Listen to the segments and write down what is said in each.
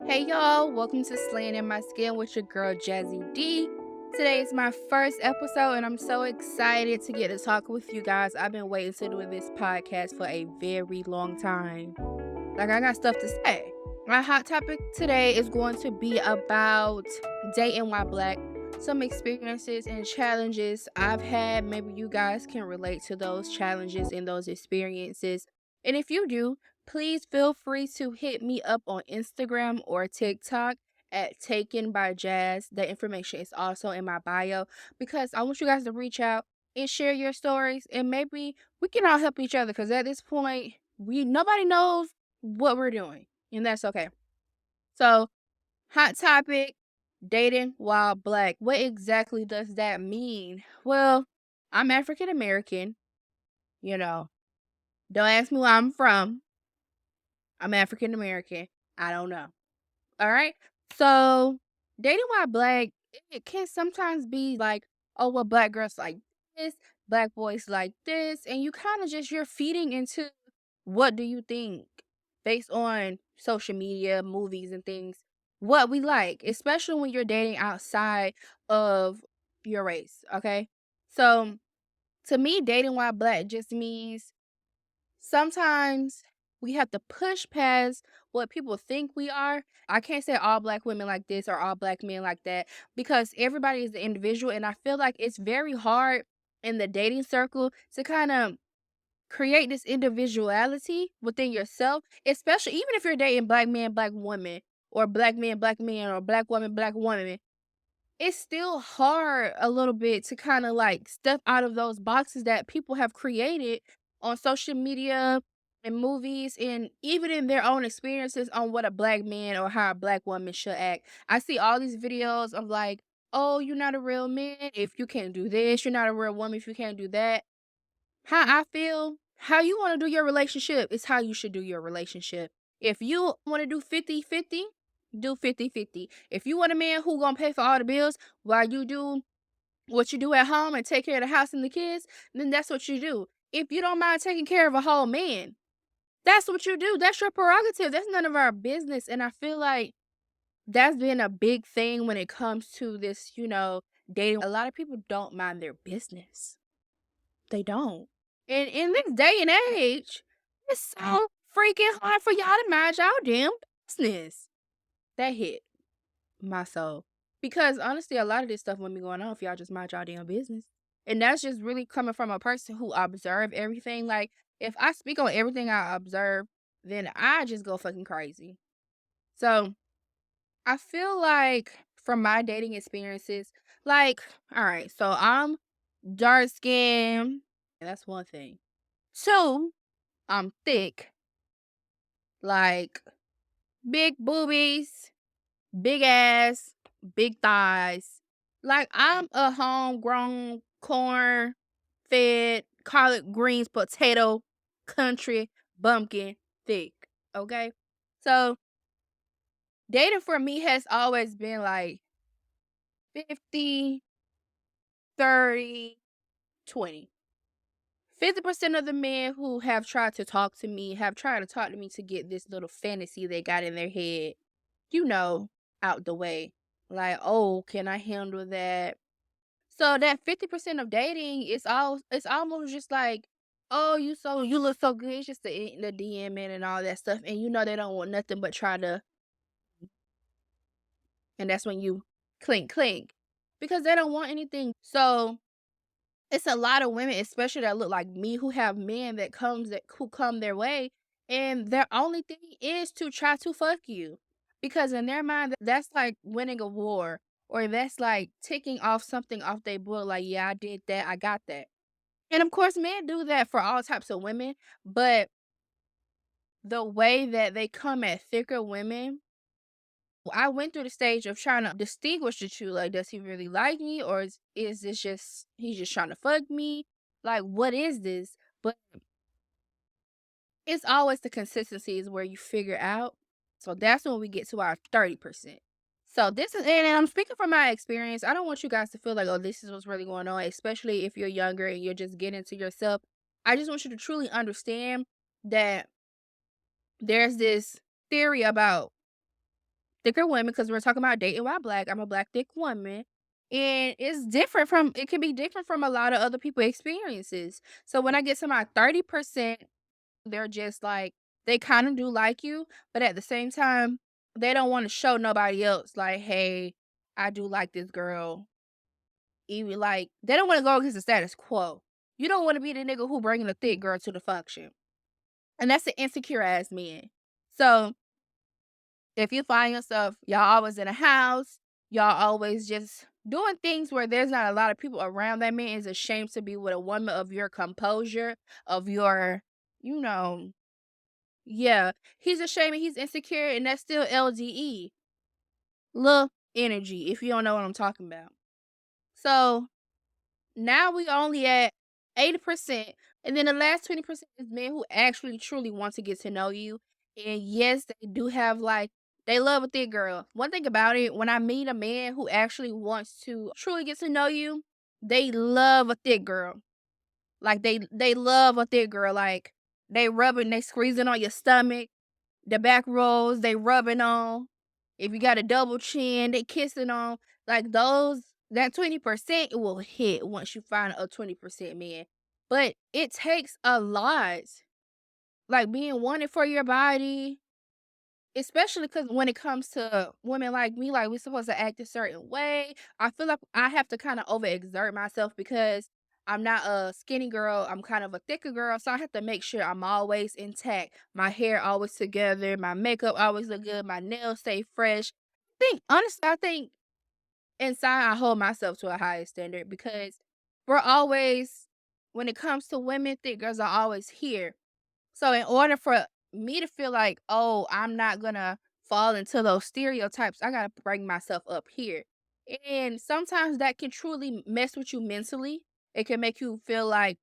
Hey y'all, welcome to Slaying in My Skin with your girl Jazzy D. Today is my first episode and I'm so excited to get to talk with you guys. I've been waiting to do this podcast for a very long time. Like, I got stuff to say. My hot topic today is going to be about dating while black. Some experiences and challenges I've had. Maybe you guys can relate to those challenges and those experiences. And if you do, please feel free to hit me up on Instagram or TikTok at Taken by Jazz. The information is also in my bio because I want you guys to reach out and share your stories, and maybe we can all help each other because at this point, we nobody knows what we're doing, and that's okay. So, hot topic, dating while black. What exactly does that mean? Well, I'm African American, you know. Don't ask me where I'm from. I'm African American. I don't know. All right. So, dating while black, it can sometimes be like, oh, well, black girls like this, black boys like this, and you kind of just you're feeding into what do you think based on social media, movies, and things, what we like, especially when you're dating outside of your race. Okay. So, to me, dating while black just means sometimes we have to push past what people think we are. I can't say all black women like this or all black men like that because everybody is an individual. And I feel like it's very hard in the dating circle to kind of create this individuality within yourself, especially even if you're dating black man, black woman, or black man, or black woman. It's still hard a little bit to kind of like step out of those boxes that people have created on social media and movies and even in their own experiences on what a black man or how a black woman should act. I see all these videos of like, oh, you're not a real man if you can't do this, you're not a real woman if you can't do that. How I feel, how you want to do your relationship is how you should do your relationship. If you want to do 50-50, do 50-50. If you want a man who going to pay for all the bills while you do what you do at home and take care of the house and the kids, then that's what you do. If you don't mind taking care of a whole man, that's what you do. That's your prerogative. That's none of our business. And I feel like that's been a big thing when it comes to this, dating. A lot of people don't mind their business. They don't. And in this day and age, it's so freaking hard for y'all to mind y'all damn business. That hit my soul. Because honestly, a lot of this stuff wouldn't be going on if y'all just mind y'all damn business. And that's just really coming from a person who observe everything. Like, if I speak on everything I observe, then I just go fucking crazy. So I feel like from my dating experiences, like, all right, so I'm dark skinned. That's one thing. Two, I'm thick, like big boobies, big ass, big thighs. Like I'm a homegrown corn fed collard greens potato country bumpkin thick. Okay. So dating for me has always been like 50, 30, 20. 50% of the men who have tried to talk to me have tried to talk to me to get this little fantasy they got in their head, you know, out the way. Like, oh, can I handle that? So that 50% of dating is all it's almost just like, oh, you look so good. It's just the DM and all that stuff. And you know they don't want nothing but try to, and that's when you clink clink. Because they don't want anything. So it's a lot of women, especially that look like me, who have men who come their way, and their only thing is to try to fuck you, because in their mind that's like winning a war, or that's like ticking off something off their book. Like, yeah, I did that, I got that, and of course, men do that for all types of women, but the way that they come at thicker women. I went through the stage of trying to distinguish the two. Like, does he really like me, or is this just he's just trying to fuck me? Like, what is this? But it's always the consistencies where you figure out. So that's when we get to our 30%. So this is, and I'm speaking from my experience. I don't want you guys to feel like, oh, this is what's really going on, especially if you're younger and you're just getting to yourself. I just want you to truly understand that there's this theory about thicker women because we're talking about dating while black. I'm a black thick woman. And it can be different from a lot of other people's experiences. So when I get to my 30%, they're just like, they kind of do like you, but at the same time, they don't want to show nobody else, like, hey, I do like this girl. Even like, they don't want to go against the status quo. You don't want to be the nigga who bringing a thick girl to the function. And that's an insecure ass man. So if you find yourself, y'all always in a house, y'all always just doing things where there's not a lot of people around, that man is ashamed to be with a woman of your composure, of your, you know, yeah, he's ashamed and he's insecure, and that's still LDE, low energy, if you don't know what I'm talking about. So now we only at 80%, and then the last 20% is men who actually truly want to get to know you. And yes, they do have like, they love a thick girl. One thing about it, when I meet a man who actually wants to truly get to know you, they love a thick girl. Like they love a thick girl. Like they rubbing, they squeezing on your stomach, the back rolls, they rubbing on. If you got a double chin, they kissing on. Like those, that 20% it will hit once you find a 20% man. But it takes a lot. Like being wanted for your body, especially because when it comes to women like me, like, we supposed to act a certain way. I feel like I have to kinda overexert myself because I'm not a skinny girl, I'm kind of a thicker girl, so I have to make sure I'm always intact. My hair always together, my makeup always look good, my nails stay fresh. I think inside I hold myself to a higher standard because we're always, when it comes to women, thick girls are always here. So in order for me to feel like, "Oh, I'm not gonna fall into those stereotypes, I gotta bring myself up here." And sometimes that can truly mess with you mentally. It can make you feel like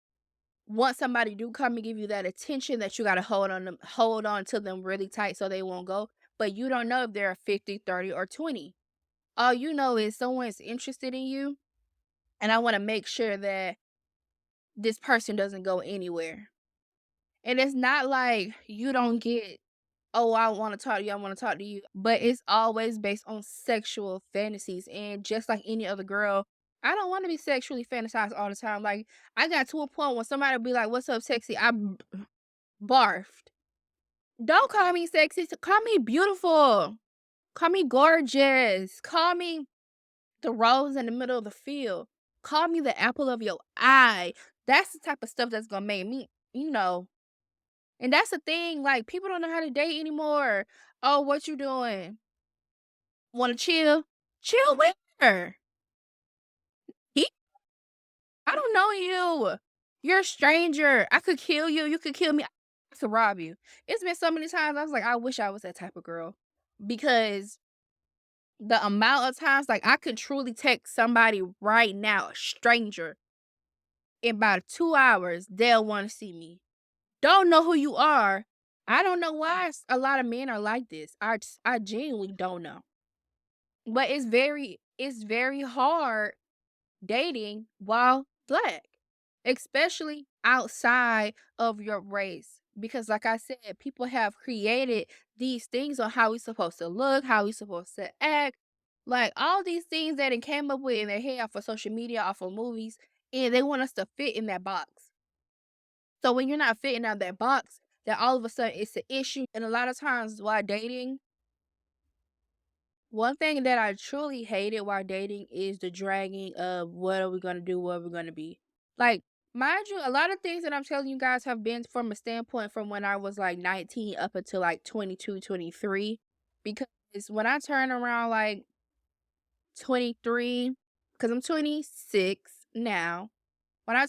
once somebody do come and give you that attention that you gotta hold on to them really tight so they won't go, but you don't know if they're 50, 30, or 20. All you know is someone's interested in you, and I wanna make sure that this person doesn't go anywhere. And it's not like you don't get, "Oh, I wanna talk to you, I wanna talk to you," but it's always based on sexual fantasies, and just like any other girl, I don't wanna be sexually fantasized all the time. Like, I got to a point when somebody would be like, "What's up, sexy?" Barfed. Don't call me sexy, call me beautiful, call me gorgeous, call me the rose in the middle of the field, call me the apple of your eye. That's the type of stuff that's gonna make me, and that's the thing, like, people don't know how to date anymore. "Oh, what you doing? Wanna chill?" Chill with her. He I don't know you. You're a stranger. I could kill you, you could kill me, I could rob you. It's been so many times I was like, "I wish I was that type of girl." Because the amount of times, like, I could truly text somebody right now, a stranger, in about 2 hours, they'll wanna see me. Don't know who you are. I don't know why a lot of men are like this. I genuinely don't know. But it's very hard dating while black, especially outside of your race. Because like I said, people have created these things on how we supposed to look, how we supposed to act, like all these things that it came up with in their head off of social media, off of movies, and they want us to fit in that box. So when you're not fitting out that box, then all of a sudden it's an issue. And a lot of times while dating, one thing that I truly hated while dating is the dragging of what are we gonna do, what are we gonna be. Like, mind you, a lot of things that I'm telling you guys have been from a standpoint from when I was like 19 up until like 22, 23. Because when I turn around like 23, because I'm 26 now. When I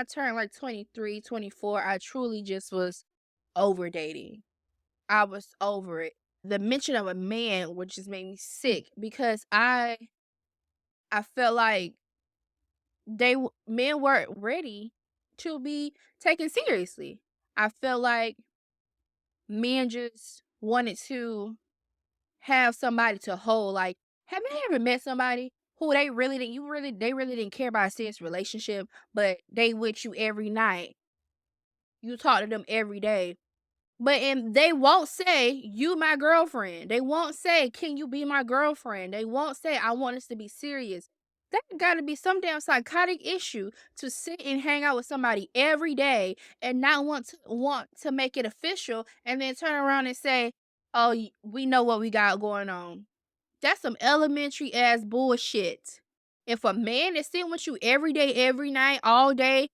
turned like 23, 24, I truly just was over dating. I was over it. The mention of a man would just make me sick because I felt like men weren't ready to be taken seriously. I felt like men just wanted to have somebody to hold. Like, have you ever met somebody who they really didn't care about a serious relationship, but they with you every night. You talk to them every day. But and they won't say, "You my girlfriend." They won't say, "Can you be my girlfriend?" They won't say, "I want us to be serious." That gotta be some damn psychotic issue to sit and hang out with somebody every day and not want to make it official and then turn around and say, "Oh, we know what we got going on." That's some elementary ass bullshit. If a man is sitting with you every day, every night, all day,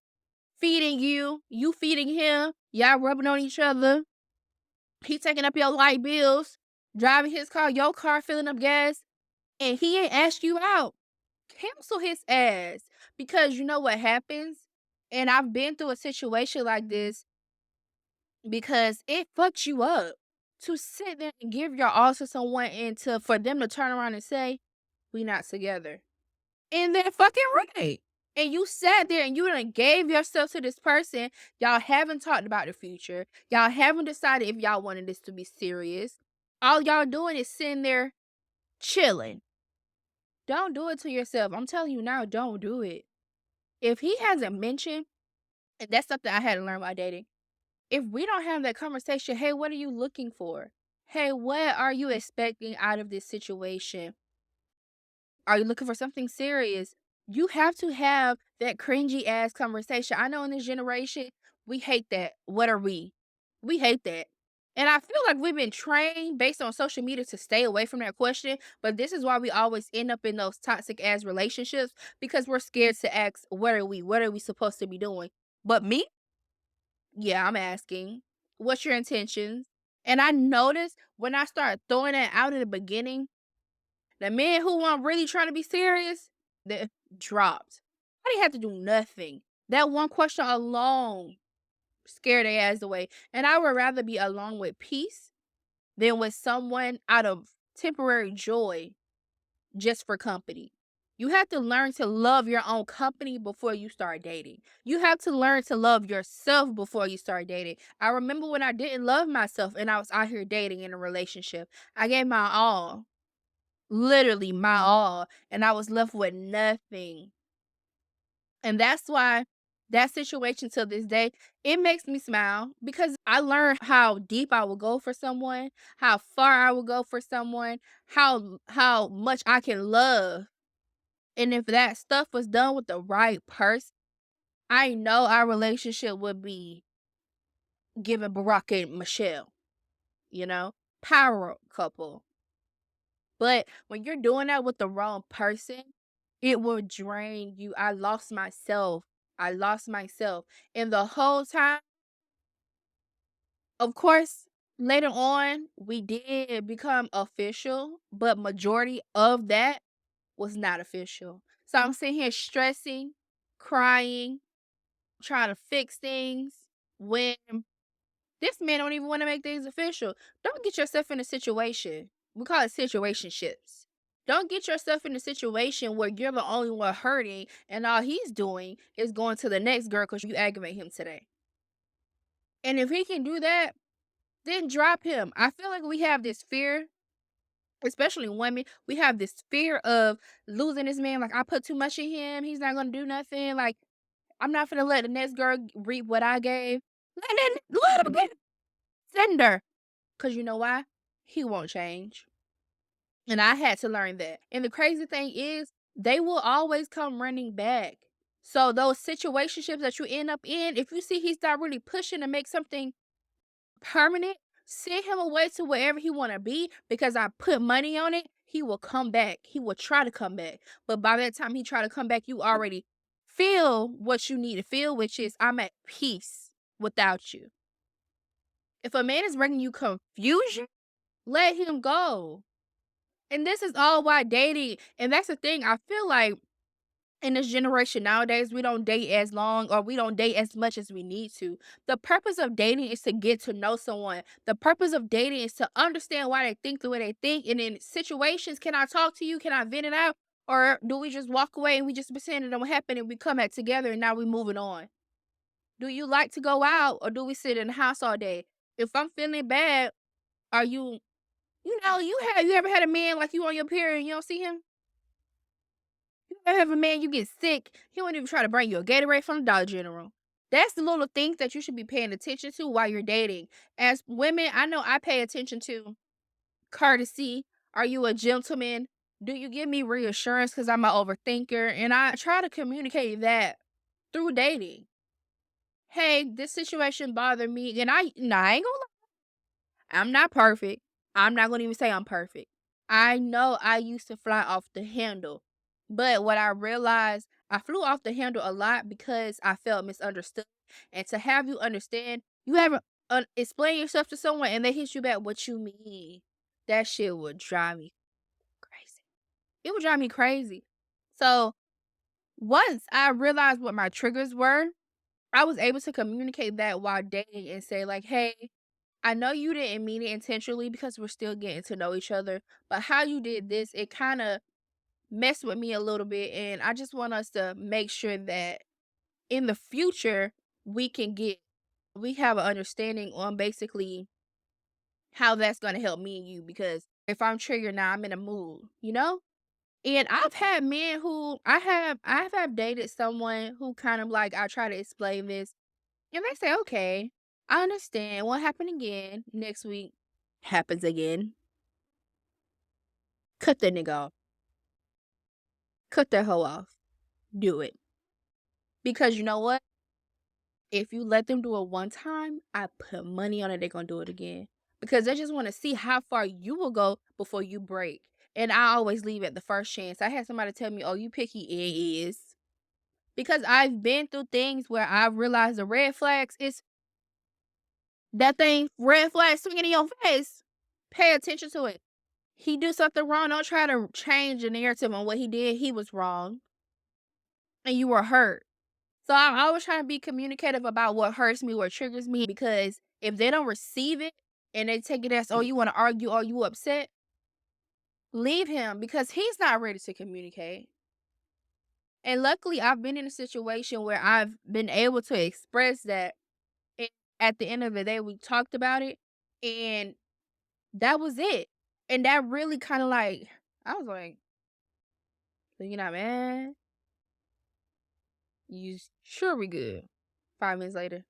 feeding you, you feeding him, y'all rubbing on each other, he taking up your light bills, driving his car, your car, filling up gas, and he ain't asked you out. Cancel his ass. Because you know what happens? And I've been through a situation like this because it fucks you up. To sit there and give your all to someone and for them to turn around and say, "We not together." And they're fucking right. And you sat there and you done gave yourself to this person. Y'all haven't talked about the future. Y'all haven't decided if y'all wanted this to be serious. All y'all doing is sitting there chilling. Don't do it to yourself. I'm telling you now, don't do it. If he hasn't mentioned, and that's something I had to learn while dating. If we don't have that conversation, hey, what are you looking for? Hey, what are you expecting out of this situation? Are you looking for something serious? You have to have that cringy ass conversation. I know in this generation, we hate that. What are we? We hate that. And I feel like we've been trained based on social media to stay away from that question. But this is why we always end up in those toxic ass relationships because we're scared to ask, what are we? What are we supposed to be doing? But me, yeah, I'm asking, what's your intentions? And I noticed when I started throwing that out in the beginning, the men who weren't really trying to be serious, they dropped. I didn't have to do nothing. That one question alone scared their ass away. And I would rather be alone with peace than with someone out of temporary joy just for company. You have to learn to love your own company before you start dating. You have to learn to love yourself before you start dating. I remember when I didn't love myself and I was out here dating in a relationship. I gave my all. Literally my all, and I was left with nothing. And that's why that situation till this day, it makes me smile because I learned how deep I will go for someone, how far I will go for someone, how much I can love. And if that stuff was done with the right person, I know our relationship would be giving Barack and Michelle, you know, power couple. But when you're doing that with the wrong person, it will drain you. I lost myself. I lost myself. And the whole time, of course, later on, we did become official, but majority of that was not official. So I'm sitting here stressing, crying, trying to fix things when this man don't even want to make things official. Don't get yourself in a situation. We call it situationships. Don't get yourself in a situation where you're the only one hurting and all he's doing is going to the next girl because you aggravate him today. And if he can do that, then drop him. I feel like we have this fear, especially women, we have this fear of losing this man. Like, I put too much in him. He's not going to do nothing. Like, I'm not going to let the next girl reap what I gave. Let him get send her. Because you know why? He won't change. And I had to learn that. And the crazy thing is, they will always come running back. So those situationships that you end up in, if you see he's not really pushing to make something permanent, send him away to wherever he want to be because I put money on it. He will come back. He will try to come back. But by that time he try to come back, you already feel what you need to feel, which is I'm at peace without you. If a man is bringing you confusion, let him go. And this is all why dating, and that's the thing, I feel like in this generation nowadays, we don't date as long or we don't date as much as we need to. The purpose of dating is to get to know someone. The purpose of dating is to understand why they think the way they think. And in situations, can I talk to you? Can I vent it out? Or do we just walk away and we just pretend it don't happen and we come back together and now we moving on? Do you like to go out or do we sit in the house all day? If I'm feeling bad, are you ever had a man like you on your period and you don't see him? You ever have a man you get sick, he won't even try to bring you a Gatorade from the Dollar General. That's the little things that you should be paying attention to while you're dating. As women, I know I pay attention to courtesy. Are you a gentleman? Do you give me reassurance because I'm an overthinker? And I try to communicate that through dating. Hey, this situation bothered me. And I ain't gonna I'm not perfect. I'm not gonna even say I'm perfect. I know I used to fly off the handle. But what I realized, I flew off the handle a lot because I felt misunderstood. And to have you understand, you haven't explain yourself to someone and they hit you back, what you mean? That shit would drive me crazy. It would drive me crazy. So once I realized what my triggers were, I was able to communicate that while dating and say, like, hey, I know you didn't mean it intentionally because we're still getting to know each other, but how you did this, it kind of messed with me a little bit. And I just want us to make sure that in the future, we have an understanding on basically how that's going to help me and you. Because if I'm triggered now, I'm in a mood, you know? And I've had men who I have dated someone who kind of like, I try to explain this and they say, okay, I understand. What happened again next week happens again. Cut that nigga off. Cut that hoe off. Do it. Because you know what? If you let them do it one time, I put money on it, they're gonna do it again. Because they just want to see how far you will go before you break. And I always leave at the first chance. I had somebody tell me, oh, you picky. It is. Because I've been through things where I realized the red flags is that thing, red flag swinging in your face. Pay attention to it. He do something wrong, don't try to change the narrative on what he did. He was wrong, and you were hurt. So I'm always trying to be communicative about what hurts me, what triggers me, because if they don't receive it and they take it as, oh, you want to argue, or you upset, leave him because he's not ready to communicate. And luckily, I've been in a situation where I've been able to express that. And at the end of the day, we talked about it, and that was it. And that really kind of like, I was like, so you're not mad? Sure we good. 5 minutes later,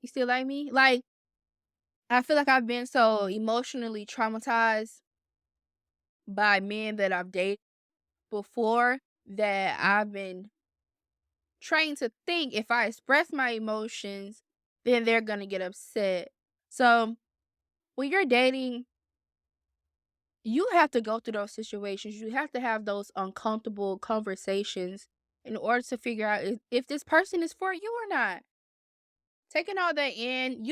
you still like me? Like, I feel like I've been so emotionally traumatized by men that I've dated before that I've been trained to think if I express my emotions, then they're gonna get upset. So when you're dating, you have to go through those situations. You have to have those uncomfortable conversations in order to figure out if this person is for you or not. Taking all that in,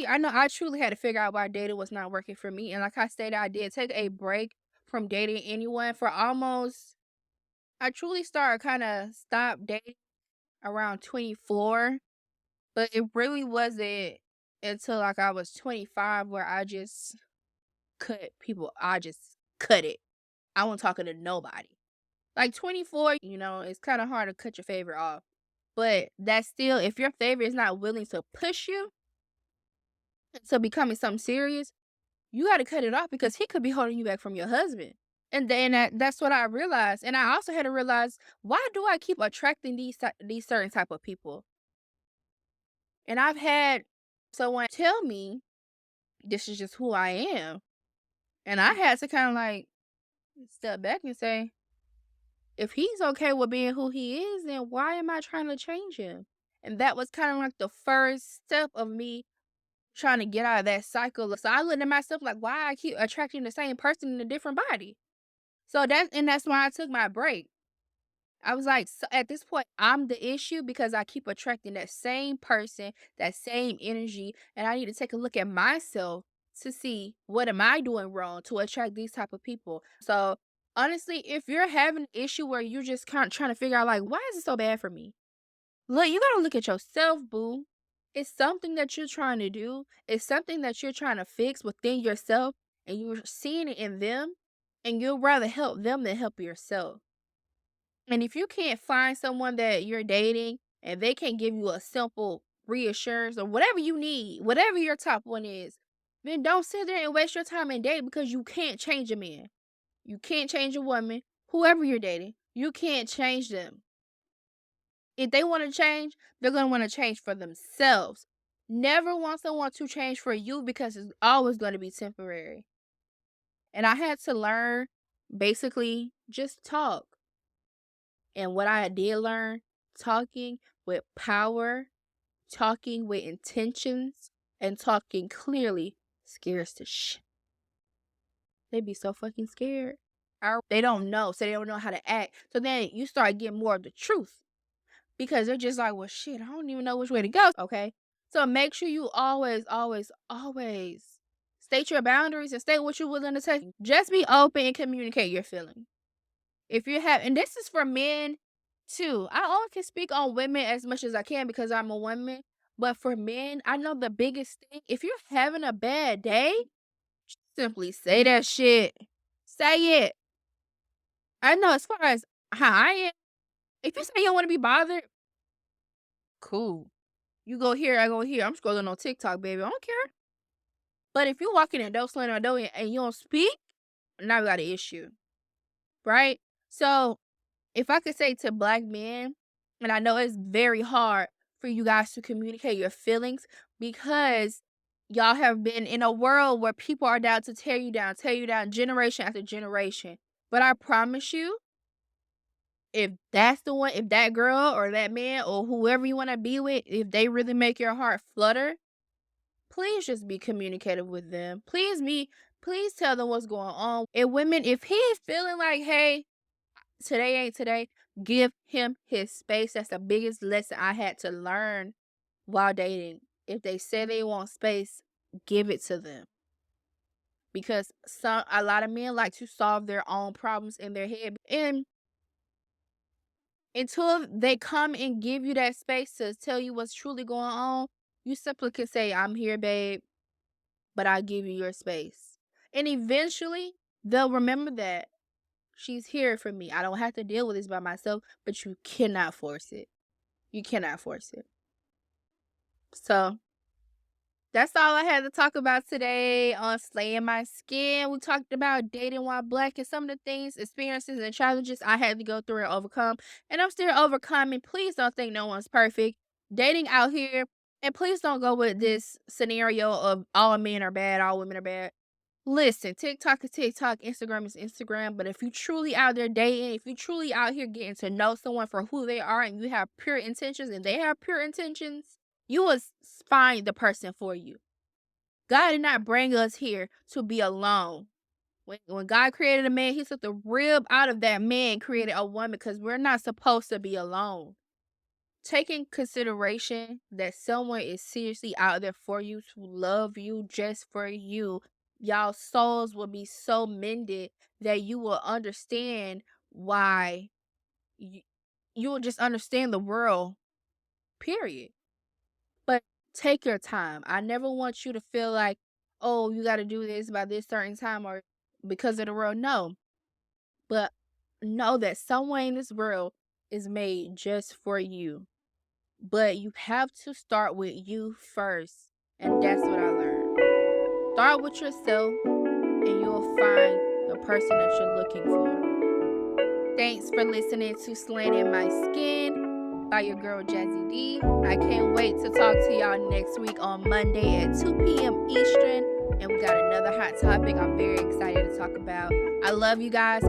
I know I truly had to figure out why dating was not working for me. And like I stated, I did take a break from dating anyone for almost, I truly started kind of stop dating around 24, but it really wasn't until like I was 25 where I just cut people. I just cut it. I wasn't talking to nobody. Like 24, it's kind of hard to cut your favorite off. But that's still, if your favorite is not willing to push you to becoming something serious, you got to cut it off because he could be holding you back from your husband. And then that's what I realized. And I also had to realize, why do I keep attracting these certain type of people? And I've had someone tell me this is just who I am. And I had to kind of like step back and say, if he's okay with being who he is, then why am I trying to change him? And that was kind of like the first step of me trying to get out of that cycle. So I looked at myself like, why I keep attracting the same person in a different body? So that's why I took my break. I was like, so at this point, I'm the issue because I keep attracting that same person, that same energy, and I need to take a look at myself to see what am I doing wrong to attract these type of people. So honestly, if you're having an issue where you're just kind of trying to figure out like, why is it so bad for me? Look, you gotta look at yourself, boo. It's something that you're trying to do. It's something that you're trying to fix within yourself, and you're seeing it in them, and you'd rather help them than help yourself. And if you can't find someone that you're dating and they can't give you a simple reassurance or whatever you need, whatever your top one is, then don't sit there and waste your time and date because you can't change a man. You can't change a woman, whoever you're dating. You can't change them. If they want to change, they're going to want to change for themselves. Never want someone to change for you because it's always going to be temporary. And I had to learn basically just talk. And what I did learn, talking with power, talking with intentions, and talking clearly scares the shit. They be so fucking scared. They don't know, so they don't know how to act. So then you start getting more of the truth because they're just like, well, shit, I don't even know which way to go. Okay. So make sure you always, always, always state your boundaries and state what you're willing to take. Just be open and communicate your feelings. If you have, and this is for men too. I only can speak on women as much as I can because I'm a woman. But for men, I know the biggest thing, if you're having a bad day, simply say that shit. Say it. I know as far as how I am, if you say you don't want to be bothered, cool. You go here, I go here. I'm scrolling on TikTok, baby. I don't care. But if you walk in and don't slam a door and you don't speak, now we got an issue. Right? So if I could say to black men, and I know it's very hard for you guys to communicate your feelings because y'all have been in a world where people are down to tear you down generation after generation. But I promise you, if that's the one, if that girl or that man or whoever you want to be with, if they really make your heart flutter, please just be communicative with them. Please tell them what's going on. And women, if he's feeling like, hey, today ain't today, give him his space. That's the biggest lesson I had to learn while dating. If they say they want space, give it to them. Because a lot of men like to solve their own problems in their head. And until they come and give you that space to tell you what's truly going on, you simply can say, I'm here, babe, but I'll give you your space. And eventually, they'll remember that she's here for me. I don't have to deal with this by myself, but you cannot force it. You cannot force it. So, that's all I had to talk about today on Slaying My Skin. We talked about dating while black and some of the things, experiences, and challenges I had to go through and overcome. And I'm still overcoming. Please don't think no one's perfect. Dating out here, and please don't go with this scenario of all men are bad, all women are bad. Listen, TikTok is TikTok, Instagram is Instagram. But if you truly out there dating, if you truly out here getting to know someone for who they are and you have pure intentions and they have pure intentions, you will find the person for you. God did not bring us here to be alone. When God created a man, he took the rib out of that man and created a woman because we're not supposed to be alone. Taking consideration that someone is seriously out there for you, to love you just for you, y'all souls will be so mended that you will understand why you will just understand the world, period. But take your time. I never want you to feel like, oh, you got to do this by this certain time or because of the world. No. But know that someone in this world is made just for you. But you have to start with you first. And that's what I learned. Start with yourself and you'll find the person that you're looking for. Thanks for listening to Slaying My Skin by your girl Jazzy D. I can't wait to talk to y'all next week on Monday at 2 p.m. Eastern. And we got another hot topic I'm very excited to talk about. I love you guys.